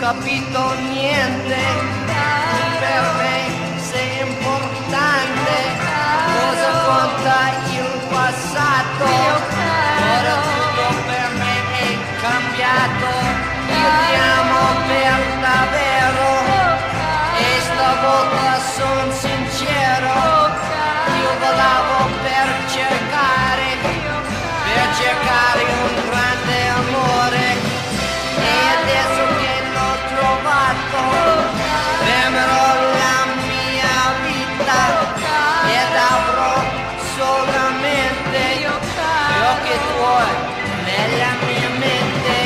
capito niente, per me sei importante, cosa conta il passato, ora tutto per me è cambiato, io ti amo per davvero, e stavolta son sincero, io volavo per cercare un grande amore, e adesso che l'ho trovato, amerò la mia vita, ed avrò solamente gli occhi tuoi nella mia mente.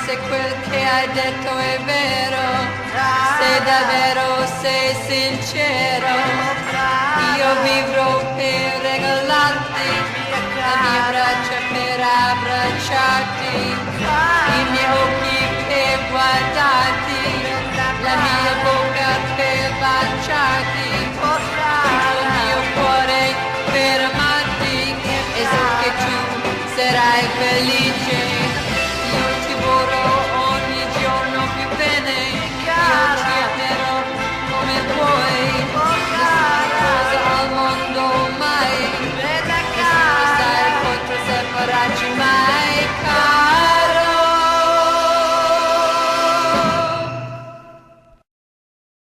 Se quel che hai detto è vero, se davvero sei sincero, io vivrò per regalarti le mie braccia per abbracciarti, i miei occhi per guardarti, la mia bocca per baciarti, il mio cuore per amarti, e so che tu sarai felice.